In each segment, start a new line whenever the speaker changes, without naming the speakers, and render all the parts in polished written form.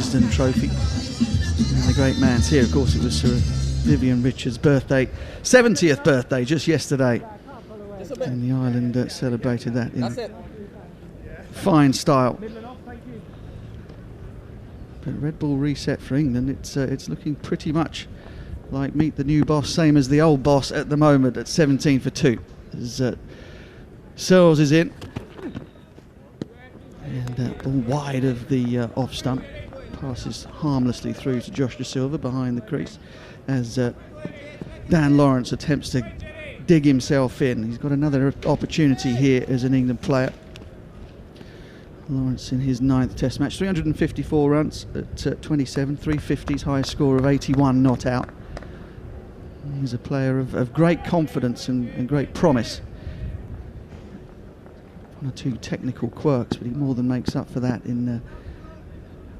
Wisden Trophy. And the great man's here. Of course, it was Sir Vivian Richards' birthday, 70th birthday, just yesterday. And the island celebrated that in fine style. But red ball reset for England. It's looking pretty much like meet the new boss, same as the old boss at the moment at 17 for 2. As Searles is in. And ball wide of the off stump. Passes harmlessly through to Josh De Silva behind the crease as Dan Lawrence attempts to dig himself in. He's got another opportunity here as an England player. Lawrence in his 9th Test match, 354 runs at 27, 350s, highest score of 81 not out. He's a player of great confidence and great promise. One or two technical quirks, but he more than makes up for that in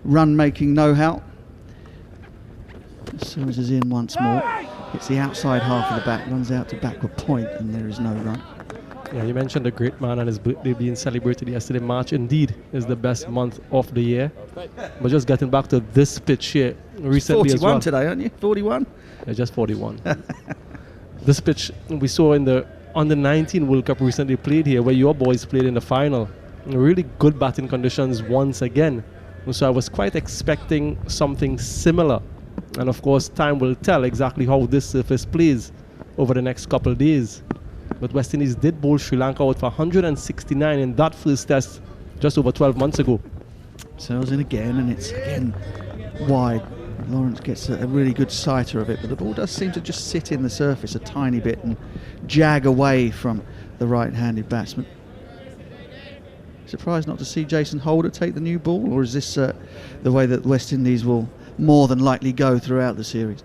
run-making know-how. Searles is in once more. It's the outside half of the bat, runs out to backward point, and there is no run.
Yeah, you mentioned the great man and his birthday being celebrated yesterday. March indeed is the best month of the year. But just getting back to this pitch here recently
41
as well.
Today, aren't you? 41?
Yeah, just 41. This pitch we saw in the Under-19 World Cup recently played here, where your boys played in the final. Really good batting conditions once again. So I was quite expecting something similar. And of course, time will tell exactly how this surface plays over the next couple of days. But Westindies did bowl Sri Lanka out for 169 in that first test just over 12 months ago.
Searles in again, and it's again wide. Lawrence gets a really good sighter of it, but the ball does seem to just sit in the surface a tiny bit and jag away from the right-handed batsman. Surprised not to see Jason Holder take the new ball, or is this the way that West Indies will more than likely go throughout the series?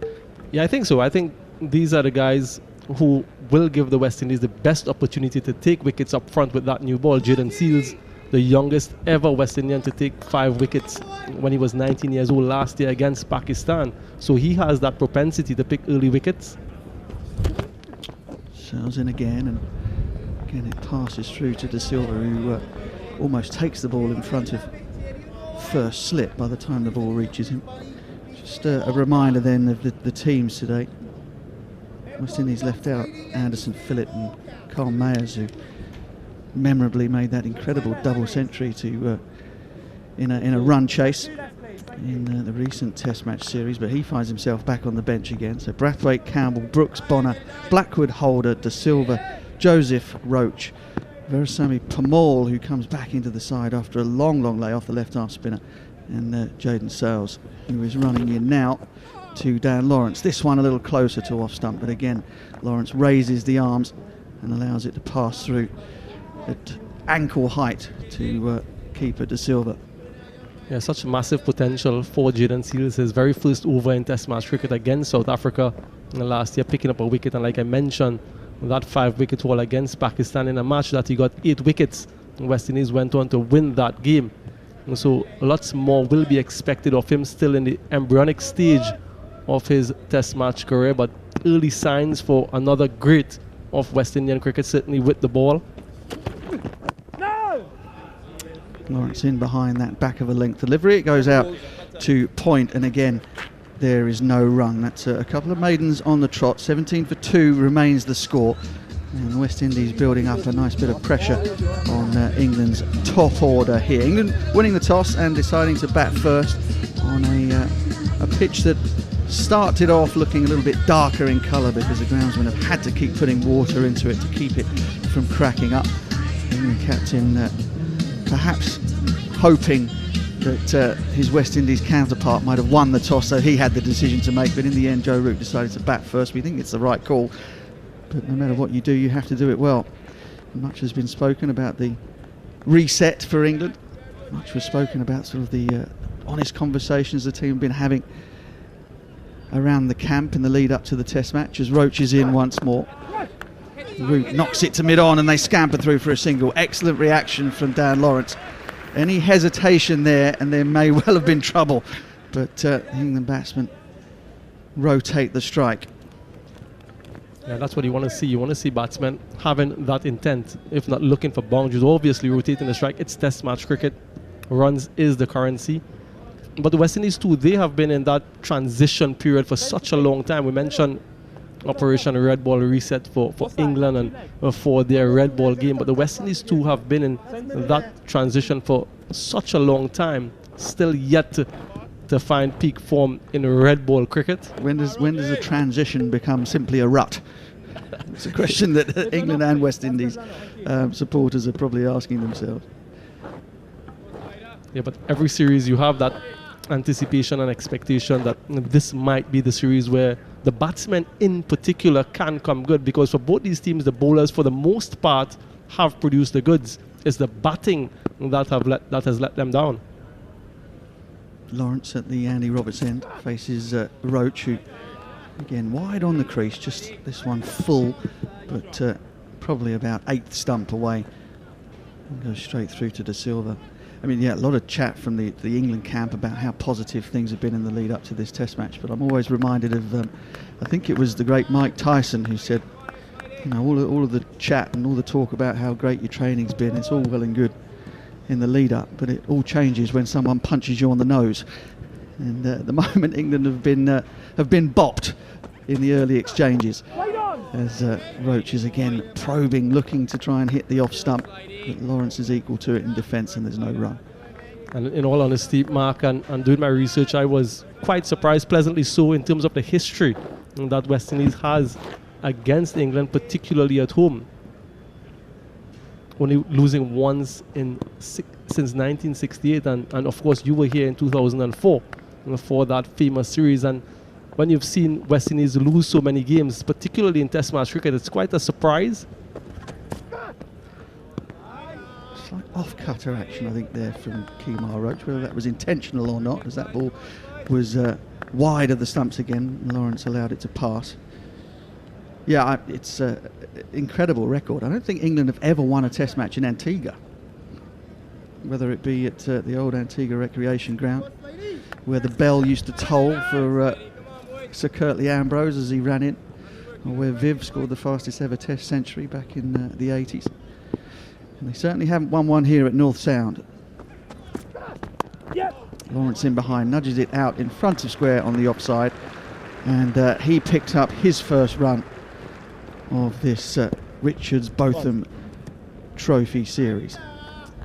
Yeah, I think so. I think these are the guys who will give the West Indies the best opportunity to take wickets up front with that new ball. Jaden Seals, the youngest ever West Indian to take 5 wickets when he was 19 years old last year against Pakistan. So he has that propensity to pick early wickets.
Searles in again, and again it passes through to De Silva, who almost takes the ball in front of first slip by the time the ball reaches him. Just a reminder then of the teams today. West Indies left out Anderson Phillip and Carl Mayers, who memorably made that incredible double century to in a run chase in the recent Test match series, but he finds himself back on the bench again. So Brathwaite, Campbell, Brooks, Bonner, Blackwood, Holder, De Silva, Joseph, Roach, Veerasamy Permaul, who comes back into the side after a long layoff, the left arm spinner, and Jaden Searles, who is running in now to Dan Lawrence. This one a little closer to off stump, but again Lawrence raises the arms and allows it to pass through at ankle height to keeper De Silva.
Yeah, such massive potential for Jaden Seals. His very first over in Test match cricket against South Africa in the last year, picking up a wicket, and like I mentioned, that 5-wicket haul against Pakistan in a match that he got 8 wickets. West Indies went on to win that game. And so lots more will be expected of him, still in the embryonic stage of his Test match career, but early signs for another great of West Indian cricket, certainly with the ball.
No! Lawrence in behind that back of a length delivery. It goes out to point, and again there is no run. That's a couple of maidens on the trot. 17 for 2 remains the score, and West Indies building up a nice bit of pressure on England's top order here. England winning the toss and deciding to bat first on a pitch that started off looking a little bit darker in colour because the groundsmen have had to keep putting water into it to keep it from cracking up. England captain perhaps hoping that his West Indies counterpart might have won the toss, so he had the decision to make, but in the end Joe Root decided to bat first. We think it's the right call, but no matter what you do, you have to do it well. Much has been spoken about the reset for England. Much was spoken about sort of the honest conversations the team have been having around the camp in the lead up to the Test match, as Roach is in once more. Root knocks it to mid-on and they scamper through for a single. Excellent reaction from Dan Lawrence. Any hesitation there and there may well have been trouble, but the England batsmen rotate the strike.
Yeah, that's what you want to see. You want to see batsmen having that intent, if not looking for boundaries. Obviously rotating the strike. It's Test match cricket. Runs is the currency. But the West Indies too, they have been in that transition period for such a long time. We mentioned Operation Red Ball Reset for England and for their red ball game. But the West Indies too have been in that transition for such a long time, still yet to find peak form in red ball cricket.
When does a transition become simply a rut? It's a question that England and West Indies supporters are probably asking themselves.
Yeah, but every series you have that anticipation and expectation that this might be the series where the batsmen in particular can come good, because for both these teams, the bowlers for the most part have produced the goods. It's the batting that has let them down.
Lawrence at the Andy Roberts end faces Roach, who again wide on the crease, just this one full, but probably about 8th stump away, and goes straight through to De Silva. I mean, yeah, a lot of chat from the England camp about how positive things have been in the lead up to this Test match, but I'm always reminded of, I think it was the great Mike Tyson who said, you know, all of the chat and all the talk about how great your training's been, it's all well and good in the lead up, but it all changes when someone punches you on the nose. And at the moment, England have been bopped in the early exchanges, as Roach is again probing, looking to try and hit the off stump, but Lawrence is equal to it in defence, and there's no run.
And in all honesty, Mark, and doing my research, I was quite surprised, pleasantly so, in terms of the history that West Indies has against England, particularly at home. Only losing once since 1968, and of course you were here in 2004 for that famous series. And when you've seen West Indies lose so many games, particularly in Test match cricket, it's quite a surprise.
Slight off-cutter action, I think, there from Kemar Roach, whether that was intentional or not, as that ball was wide of the stumps again. Lawrence allowed it to pass. Yeah, it's an incredible record. I don't think England have ever won a Test match in Antigua, whether it be at the old Antigua Recreation Ground, where the bell used to toll for Sir Curtly Ambrose as he ran in, or where Viv scored the fastest ever Test century back in the 80s. And they certainly haven't won one here at North Sound. Lawrence in behind, nudges it out in front of square on the offside, and he picked up his first run of this Richards Botham Trophy series.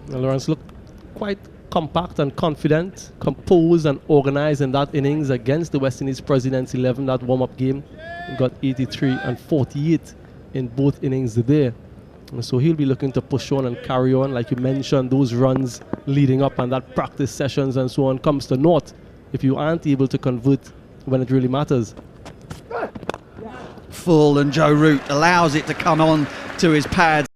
Well, Lawrence looked quite compact and confident, composed and organised in that innings against the West Indies Presidents 11, that warm-up game. He got 83 and 48 in both innings there. And so he'll be looking to push on and carry on. Like you mentioned, those runs leading up and that practice sessions and so on comes to naught if you aren't able to convert when it really matters.
Full, and Joe Root allows it to come on to his pads.